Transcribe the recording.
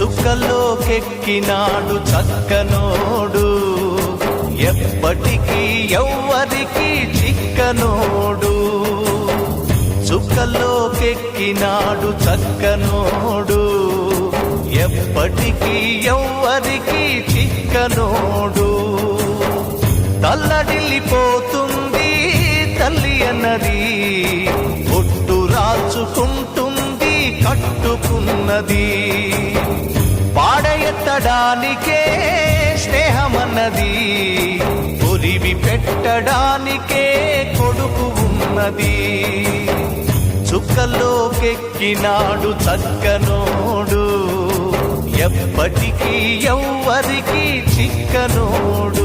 చుక్కల్లోకెక్కినాడు చక్కనోడు, ఎప్పటికీ ఎవ్వరికి చిక్కనోడు. చుక్కల్లోకెక్కినాడు చక్కనోడు, ఎప్పటికీ ఎవ్వరికి చిక్కనోడు. తల్లడిల్లిపోతుంది తల్లి అన్నది, ఒట్టు రాచుకుంటుంది కట్టుకున్నది. పాడెత్తడానికే స్నేహమన్నది, ఒలివి పెట్టడానికే కొడుకు ఉన్నది. చుక్కల్లోకెక్కినాడు చక్కనోడు, ఎప్పటికీ ఎవ్వరికి చిక్కనోడు.